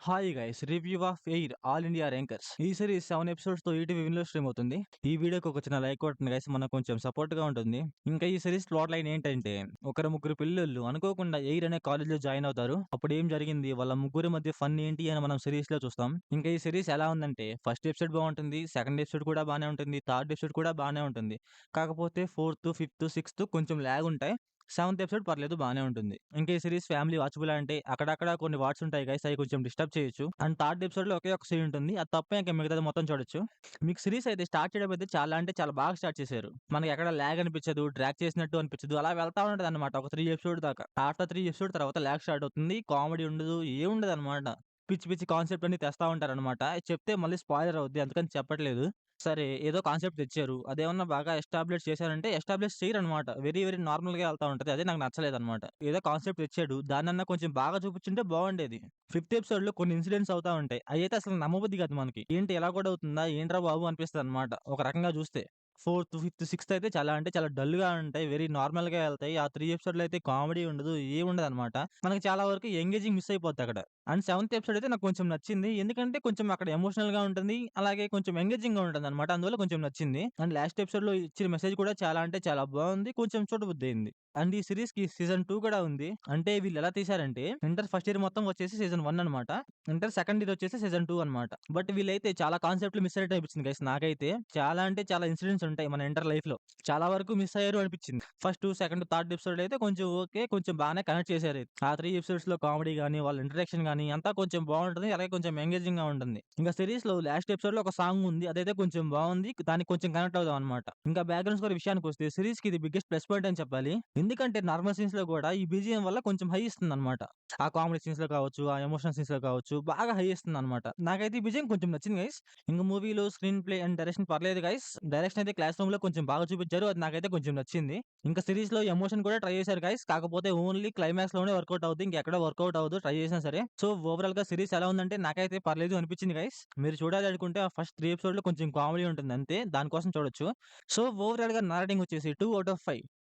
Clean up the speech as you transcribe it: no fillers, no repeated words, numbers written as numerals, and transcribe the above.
Hi guys review of air all India rankers ఈ series 7 episodes తో ETV win లో stream అవుతుంది. ఈ వీడియోకి ఒక చిన్న లైక్ కొట్టండి గైస్, మనకు కొంచెం సపోర్ట్ గా ఉంటుంది. ఇంకా ఈ సిరీస్ ప్లాట్ లైన్ ఏంటంటే, ఒకరు ముగ్గురు పిల్లలు అనుకోకుండా ఎయిర్ అనే కాలేజ్ లో జాయిన్ అవుతారు. అప్పుడు ఏం జరిగింది, వాళ్ళ ముగ్గురి మధ్య ఫన్ ఏంటి అని మనం సిరీస్ లో చూస్తాం. ఇంకా ఈ సిరీస్ ఎలా ఉందంటే, ఫస్ట్ ఎపిసోడ్ బాగుంటుంది, సెకండ్ ఎపిసోడ్ కూడా బాగానే ఉంటుంది, థర్డ్ ఎపిసోడ్ కూడా బాగానే ఉంటుంది. కాకపోతే ఫోర్త్, ఫిఫ్త్, సిక్స్త్ కొంచెం లాగ్ ఉంటాయి. సెవెంత్ ఎపిసోడ్ పర్లేదు బానే ఉంటుంది. ఇంకా ఈ సిరీస్ ఫ్యామిలీ వాచబుల్ అంటే అక్కడక్కడ కొన్ని వర్డ్స్ ఉంటాయి గైస్, అవి కొంచెం డిస్టర్బ్ చేయొచ్చు. అండ్ థర్డ్ ఎపిసోడ్ లో ఒకే ఒక సీన్ ఉంటుంది, అది తప్ప ఇంకా మిగతాది మొత్తం చూడొచ్చు. మీకు సిరీస్ అయితే స్టార్ట్ చేయడం అయితే చాలా అంటే చాలా బాగా స్టార్ట్ చేశారు. మనకి ఎక్కడ లాగ్ అనిపించదు, డ్రాగ్ చేసినట్టు అనిపించదు, అలా వెళ్తా ఉంటది అనమాట ఒక 3 ఎపిసోడ్ దాకా. ఆఫ్టర్ 3 ఎపిసోడ్ తర్వాత లాగ్ స్టార్ట్ అవుతుంది, కామెడీ ఉండదు, ఏముండదు అనమాట. పిచ్చి పిచ్చి కాన్సెప్ట్ అన్ని తెస్తా ఉంటారనమాట. చెప్తే మళ్ళీ స్పాయిలర్ అవుద్ది, అందుకని చెప్పట్లేదు. సరే, ఏదో కాన్సెప్ట్ తెచ్చారు. అదేమన్నా బాగా ఎస్టాబ్లిష్ చేశారంటే ఎస్టాబ్లిష్ చేయరనమాట. వెరీ వెరీ నార్మల్‌గా ఎళ్తా ఉంటది. అదే నాకు నచ్చలేదనమాట. ఏదో కాన్సెప్ట్ తెచ్చాడు, దాన్నన్నా కొంచెం బాగా చూపించుంటే బాగుండేది. ఫిఫ్త్ ఎపిసోడ్‌లో కొన్ని ఇన్సిడెంట్స్ అవుతా ఉంటాయి. అయ్యయితే అసలు నమ్మబుద్ధి కాదు మనకి. ఏంటి ఇలా కూడా అవుతుందా? ఏంట్రా బాబు అనిపిస్తదనమాట ఒక రకంగా చూస్తే. ఫోర్త్, ఫిఫ్త్, సిక్స్త్ అయితే చాలా అంటే చాలా డల్‌గా ఉంటాయి. వెరీ నార్మల్‌గా ఎళ్తాయి. ఆ 3 ఎపిసోడ్‌లో అయితే కామెడీ ఉండదు, ఏముండదనమాట. మనకి చాలా వరకు ఎంగేజింగ్ మిస్ అయిపోద్దక్కడ. అండ్ సెవెంత్ ఎపిసోడ్ అయితే నాకు కొంచెం నచ్చింది. ఎందుకంటే కొంచెం అక్కడ ఎమోషనల్‌గా ఉంటుంది. అలాగే కొంచెం ఎంగేజింగ్‌గా ఉంటుందన్నమాట. అందువల్ల కొంచెం నచ్చింది. అండ్ లాస్ట్ ఎపిసోడ్‌లో ఇచ్చిన మెసేజ్ కూడా చాలా అంటే చాలా బావుంది. కొంచెం చూడబుద్దయింది. అండ్ ఈ సీరీస్‌కి సీజన్ 2 కూడా ఉంది. అంటే వీళ్ళెలా తీశారంటే, ఇంటర్ ఫస్ట్ ఇయర్ మొత్తం వచ్చేసి సీజన్ 1 అనమాట. ఇంటర్ సెకండ్ ఇయర్ వచ్చేసి సీజన్ 2 అనమాట. బట్ వీళ్ళైతే చాలా కాన్సెప్ట్‌లు మిస్ అయినట్టు అనిపించింది గైస్ నాకైతే. చాలా అంటే చాలా ఇన్సిడెంట్స్ ఉంటాయి మన ఇంటర్ లైఫ్‌లో. చాలా వరకు మిస్ అయ్యారు అనిపించింది. ఫస్ట్, సెకండ్, థర్డ్ ఎపిసోడ్ అయితే కొంచెం ఓకే. కొంచెం బానే కనెక్ట్ చేశారు. ఆ 3 ఎపిసోడ్స్‌లో కామెడీ గాని, వాళ్ళ ఇంటరాక్షన్ గాని అంతా కొంచెం బావుంటది. అలాగే కొంచెం ఎంగేజింగ్‌గా ఉంటుంది. ఇంకా సిరీస్‌లో లాస్ట్ ఎపిసోడ్‌లో ఒక సాంగ్ ఉంది. అదైతే కొంచెం బావుంది. దానికి కొంచెం కనెక్ట్ అవుదాం అనమాట. ఇంకా బ్యాక్‌గ్రౌండ్ స్కోర్ విషయానికొస్తే సిరీస్‌కి ఇది బిగ్గెస్ట్ ప్లస్ పాయింట్ అని చెప్పాలి. ఎందుకంటే నార్మల్ సీన్స్‌లో కూడా ఈ బీజీఎం వల్ల కొంచెం హై ఇస్తుందనమాట. ఆ కామెడీ సీన్స్‌లో కావచ్చు, ఆ ఎమోషనల్ సీన్స్‌లో కావచ్చు, బాగా హై ఇస్తుందనమాట. నాకైతే ఈ బీజీఎం కొంచెం నచ్చింది గైస్. ఇంక మూవీలో స్క్రీన్ ప్లే అండ్ డైరెక్షన్ పర్లేదు గైస్. డైరెక్షన్ అయితే క్లాస్ రూమ్‌లో కొంచెం బాగా చూపించారు. అది నాకైతే కొంచెం నచ్చింది. ఇంకా సిరీస్‌లో ఎమోషన్ కూడా ట్రై చేశారు గైస్. కాకపోతే ఓన్లీ క్లైమాక్స్‌లోనే వర్కౌట్ అవుద్ది. ఇంకెక్కడ వర్కౌట్ అవ్వదు ట్రై చేసినా సరే. సో, ఓవరాల్‌గా సిరీస్ ఎలా ఉందంటే నాకైతే పర్లేదు అనిపించింది గైస్. మీరు చూడాలి అనుకుంటే ఆ ఫస్ట్ 3 ఎపిసోడ్‌లో కొంచెం కామెడీ ఉంటుంది అంతే. దానికోసం చూడొచ్చు. సో, ఓవరాల్‌గా నా రేటింగ్ వచ్చేసి 2 ఔట్ ఆఫ్ 5.